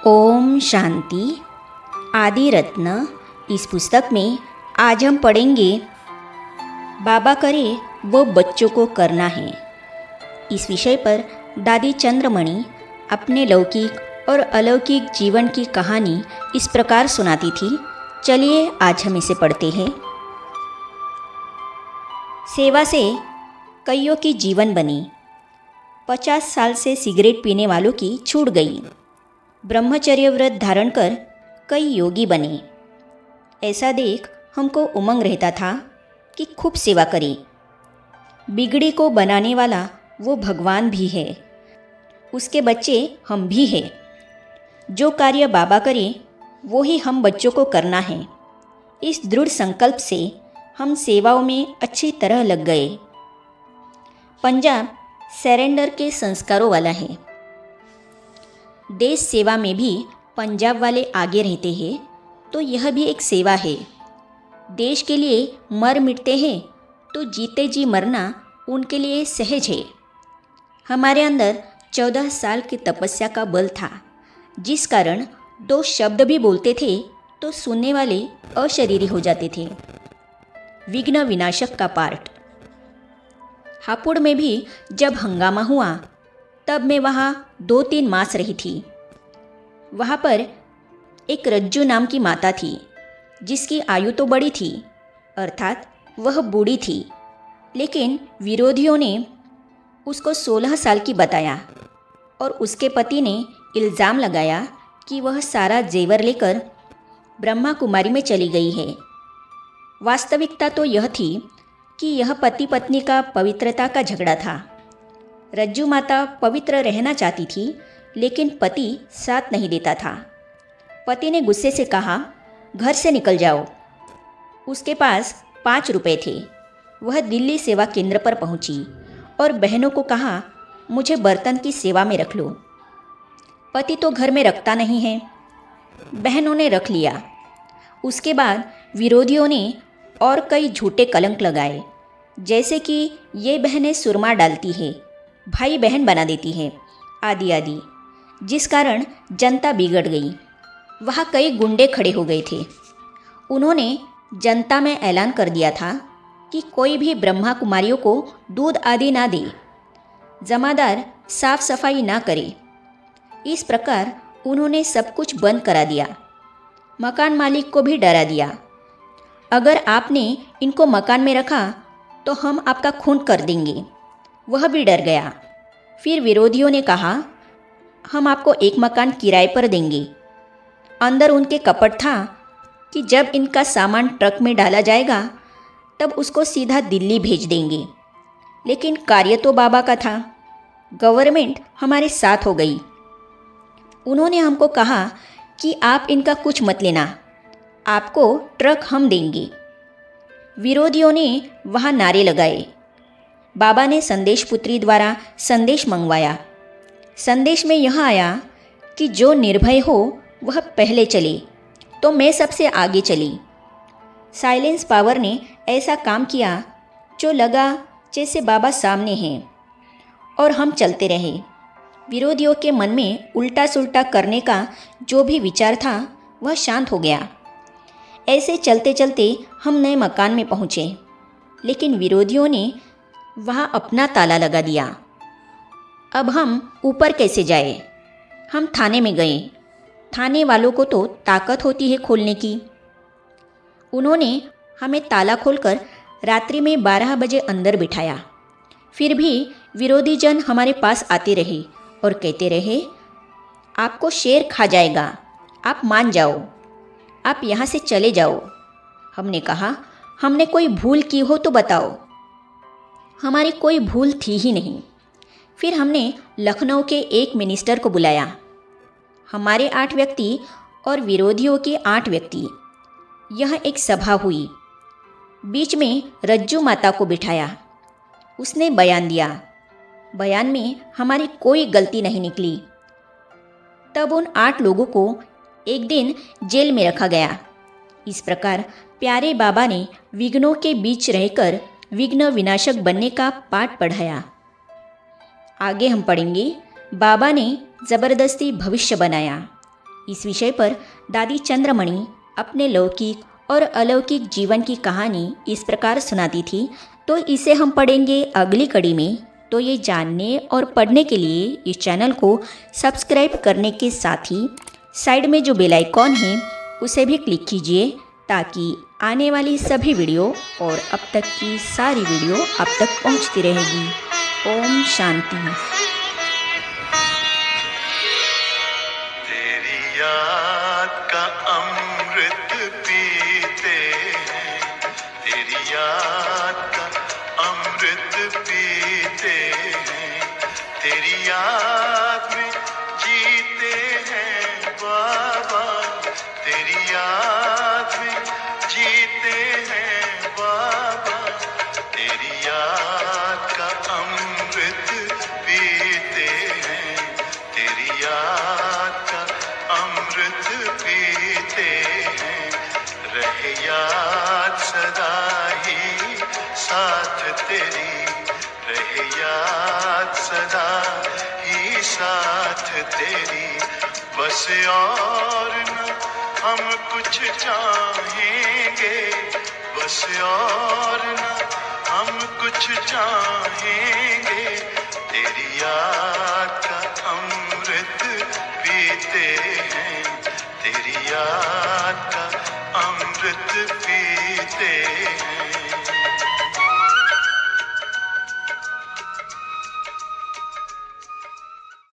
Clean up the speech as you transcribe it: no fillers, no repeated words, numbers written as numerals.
ओम शांति। आदि रत्न इस पुस्तक में आज हम पढ़ेंगे बाबा करे वो बच्चों को करना है। इस विषय पर दादी चंद्रमणि अपने लौकिक और अलौकिक जीवन की कहानी इस प्रकार सुनाती थी। चलिए आज हम इसे पढ़ते हैं। सेवा से कईयों की जीवन बनी। 50 साल से सिगरेट पीने वालों की छूट गई। ब्रह्मचर्य व्रत धारण कर कई योगी बने। ऐसा देख हमको उमंग रहता था कि खूब सेवा करें। बिगड़ी को बनाने वाला वो भगवान भी है, उसके बच्चे हम भी हैं। जो कार्य बाबा करें वो ही हम बच्चों को करना है। इस दृढ़ संकल्प से हम सेवाओं में अच्छी तरह लग गए। पंजाब सरेंडर के संस्कारों वाला है। देश सेवा में भी पंजाब वाले आगे रहते हैं, तो यह भी एक सेवा है। देश के लिए मर मिटते हैं तो जीते जी मरना उनके लिए सहज है। हमारे अंदर 14 साल की तपस्या का बल था, जिस कारण 2 शब्द भी बोलते थे तो सुनने वाले अशरीरी हो जाते थे। विघ्न विनाशक का पार्ट। हापुड़ में भी जब हंगामा हुआ तब मैं वहाँ 2-3 मास रही थी। वहाँ पर एक रज्जू नाम की माता थी, जिसकी आयु तो बड़ी थी, अर्थात वह बूढ़ी थी, लेकिन विरोधियों ने उसको 16 साल की बताया और उसके पति ने इल्ज़ाम लगाया कि वह सारा जेवर लेकर ब्रह्मा कुमारी में चली गई है। वास्तविकता तो यह थी कि यह पति पत्नी का पवित्रता का झगड़ा था। रज्जू माता पवित्र रहना चाहती थी, लेकिन पति साथ नहीं देता था। पति ने गुस्से से कहा, घर से निकल जाओ। उसके पास 5 रुपए थे। वह दिल्ली सेवा केंद्र पर पहुंची और बहनों को कहा, मुझे बर्तन की सेवा में रख लो। पति तो घर में रखता नहीं है। बहनों ने रख लिया। उसके बाद विरोधियों ने और कई झूठे कलंक लगाए, जैसे कि ये बहनें सुरमा डालती है, भाई बहन बना देती है, आदि आदि, जिस कारण जनता बिगड़ गई। वहाँ कई गुंडे खड़े हो गए थे। उन्होंने जनता में ऐलान कर दिया था कि कोई भी ब्रह्मा कुमारियों को दूध आदि ना दे, जमादार साफ सफाई ना करे। इस प्रकार उन्होंने सब कुछ बंद करा दिया। मकान मालिक को भी डरा दिया, अगर आपने इनको मकान में रखा तो हम आपका खून कर देंगे। वह भी डर गया। फिर विरोधियों ने कहा, हम आपको एक मकान किराए पर देंगे। अंदर उनके कपट था कि जब इनका सामान ट्रक में डाला जाएगा तब उसको सीधा दिल्ली भेज देंगे। लेकिन कार्य तो बाबा का था। गवर्नमेंट हमारे साथ हो गई। उन्होंने हमको कहा कि आप इनका कुछ मत लेना, आपको ट्रक हम देंगे। विरोधियों ने वहाँ नारे लगाए। बाबा ने संदेश पुत्री द्वारा संदेश मंगवाया। संदेश में यह आया कि जो निर्भय हो वह पहले चले, तो मैं सबसे आगे चली। साइलेंस पावर ने ऐसा काम किया जो लगा जैसे बाबा सामने हैं, और हम चलते रहे। विरोधियों के मन में उल्टा सुल्टा करने का जो भी विचार था वह शांत हो गया। ऐसे चलते चलते हम नए मकान में पहुँचे, लेकिन विरोधियों ने वहाँ अपना ताला लगा दिया। अब हम ऊपर कैसे जाए? हम थाने में गए। थाने वालों को तो ताकत होती है खोलने की। उन्होंने हमें ताला खोलकर रात्रि में 12 बजे अंदर बिठाया। फिर भी विरोधी जन हमारे पास आते रहे और कहते रहे, आपको शेर खा जाएगा, आप मान जाओ, आप यहाँ से चले जाओ। हमने कहा, हमने कोई भूल की हो तो बताओ। हमारी कोई भूल थी ही नहीं। फिर हमने लखनऊ के एक मिनिस्टर को बुलाया। हमारे 8 व्यक्ति और विरोधियों के 8 व्यक्ति। यह एक सभा हुई। बीच में रज्जू माता को बिठाया। उसने बयान दिया। बयान में हमारी कोई गलती नहीं निकली। तब उन 8 लोगों को एक दिन जेल में रखा गया। इस प्रकार प्यारे बाबा ने विघ्नों के बीच रहकर विघ्न विनाशक बनने का पाठ पढ़ाया। आगे हम पढ़ेंगे, बाबा ने ज़बरदस्ती भविष्य बनाया। इस विषय पर दादी चंद्रमणि अपने लौकिक और अलौकिक जीवन की कहानी इस प्रकार सुनाती थी। तो इसे हम पढ़ेंगे अगली कड़ी में। तो ये जानने और पढ़ने के लिए इस चैनल को सब्सक्राइब करने के साथ ही साइड में जो बेल आइकॉन है उसे भी क्लिक कीजिए, ताकि आने वाली सभी वीडियो और अब तक की सारी वीडियो आप तक पहुंचती रहेगी। ओम शांति। तेरी याद का अमृत पीते हैं, तेरी याद का अमृत पीते हैं, तेरी याद में जीते हैं बाबा, तेरी याद में जीते हैं बाबा, तेरी याद का अमृत पीते हैं, तेरी याद का अमृत पीते हैं। रहे याद सदा ही साथ तेरी, रहे याद सदा ही साथ तेरी। बस और न हम कुछ चाहेंगे, बस और न हम कुछ चाहेंगे, तेरी याद का अमृत पीते हैं, तेरी याद का अमृत पीते